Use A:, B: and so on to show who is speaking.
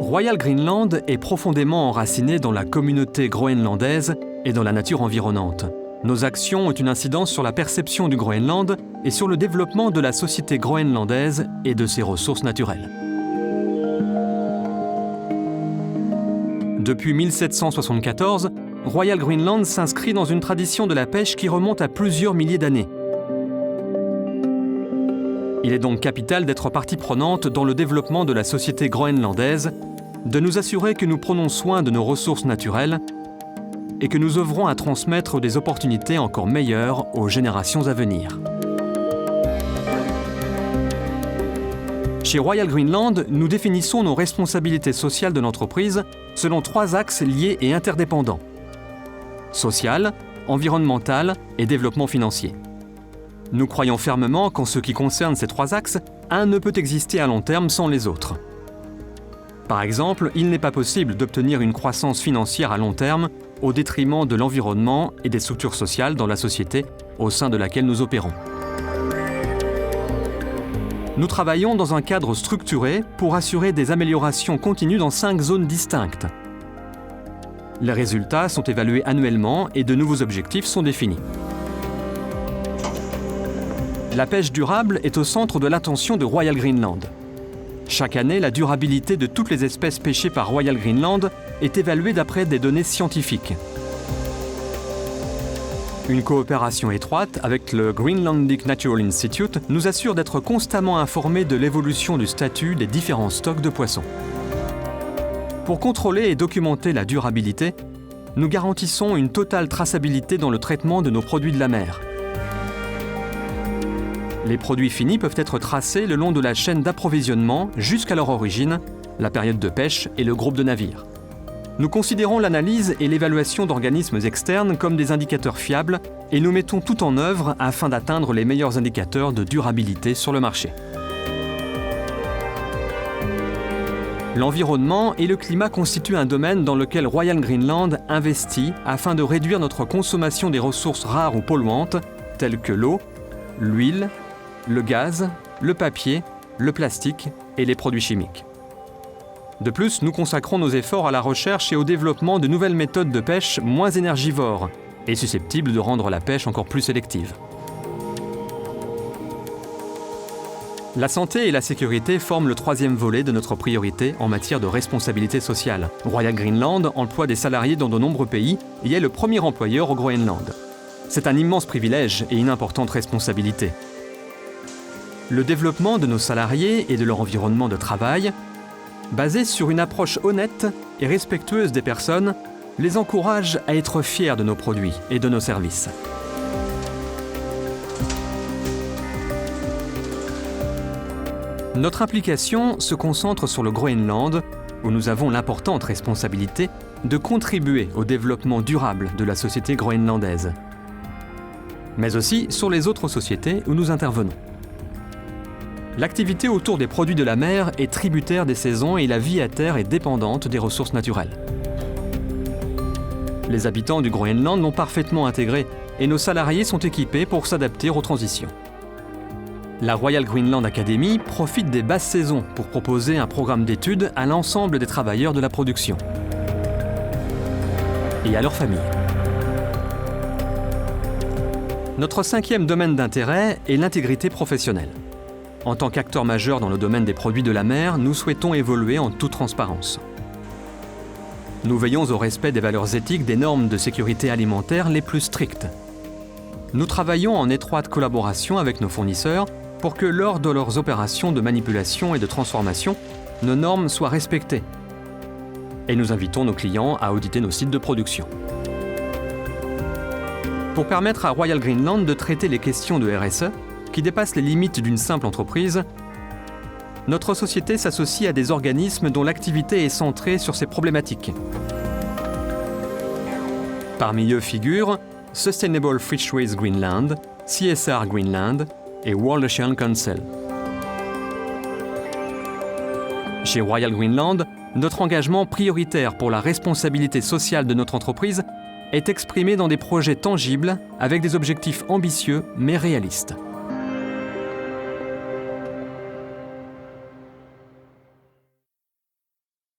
A: Royal Greenland est profondément enraciné dans la communauté groenlandaise et dans la nature environnante. Nos actions ont une incidence sur la perception du Groenland et sur le développement de la société groenlandaise et de ses ressources naturelles. Depuis 1774, Royal Greenland s'inscrit dans une tradition de la pêche qui remonte à plusieurs milliers d'années. Il est donc capital d'être partie prenante dans le développement de la société groenlandaise, de nous assurer que nous prenons soin de nos ressources naturelles et que nous œuvrons à transmettre des opportunités encore meilleures aux générations à venir. Chez Royal Greenland, nous définissons nos responsabilités sociales de l'entreprise selon 3 axes liés et interdépendants: social, environnemental et développement financier. Nous croyons fermement qu'en ce qui concerne ces 3 axes, un ne peut exister à long terme sans les autres. Par exemple, il n'est pas possible d'obtenir une croissance financière à long terme au détriment de l'environnement et des structures sociales dans la société au sein de laquelle nous opérons. Nous travaillons dans un cadre structuré pour assurer des améliorations continues dans 5 zones distinctes. Les résultats sont évalués annuellement et de nouveaux objectifs sont définis. La pêche durable est au centre de l'attention de Royal Greenland. Chaque année, la durabilité de toutes les espèces pêchées par Royal Greenland est évaluée d'après des données scientifiques. Une coopération étroite avec le Greenlandic Natural Institute nous assure d'être constamment informés de l'évolution du statut des différents stocks de poissons. Pour contrôler et documenter la durabilité, nous garantissons une totale traçabilité dans le traitement de nos produits de la mer. Les produits finis peuvent être tracés le long de la chaîne d'approvisionnement jusqu'à leur origine, la période de pêche et le groupe de navires. Nous considérons l'analyse et l'évaluation d'organismes externes comme des indicateurs fiables et nous mettons tout en œuvre afin d'atteindre les meilleurs indicateurs de durabilité sur le marché. L'environnement et le climat constituent un domaine dans lequel Royal Greenland investit afin de réduire notre consommation des ressources rares ou polluantes telles que l'eau, l'huile, le gaz, le papier, le plastique et les produits chimiques. De plus, nous consacrons nos efforts à la recherche et au développement de nouvelles méthodes de pêche moins énergivores et susceptibles de rendre la pêche encore plus sélective. La santé et la sécurité forment le 3e volet de notre priorité en matière de responsabilité sociale. Royal Greenland emploie des salariés dans de nombreux pays et est le premier employeur au Groenland. C'est un immense privilège et une importante responsabilité. Le développement de nos salariés et de leur environnement de travail, basé sur une approche honnête et respectueuse des personnes, les encourage à être fiers de nos produits et de nos services. Notre implication se concentre sur le Groenland, où nous avons l'importante responsabilité de contribuer au développement durable de la société groenlandaise, mais aussi sur les autres sociétés où nous intervenons. L'activité autour des produits de la mer est tributaire des saisons et la vie à terre est dépendante des ressources naturelles. Les habitants du Groenland l'ont parfaitement intégré et nos salariés sont équipés pour s'adapter aux transitions. La Royal Greenland Academy profite des basses saisons pour proposer un programme d'études à l'ensemble des travailleurs de la production et à leurs familles. Notre 5e domaine d'intérêt est l'intégrité professionnelle. En tant qu'acteur majeur dans le domaine des produits de la mer, nous souhaitons évoluer en toute transparence. Nous veillons au respect des valeurs éthiques des normes de sécurité alimentaire les plus strictes. Nous travaillons en étroite collaboration avec nos fournisseurs pour que lors de leurs opérations de manipulation et de transformation, nos normes soient respectées. Et nous invitons nos clients à auditer nos sites de production. Pour permettre à Royal Greenland de traiter les questions de RSE, qui dépassent les limites d'une simple entreprise, notre société s'associe à des organismes dont l'activité est centrée sur ces problématiques. Parmi eux figurent Sustainable Fisheries Greenland, CSR Greenland et World Ocean Council. Chez Royal Greenland, notre engagement prioritaire pour la responsabilité sociale de notre entreprise est exprimé dans des projets tangibles avec des objectifs ambitieux mais réalistes.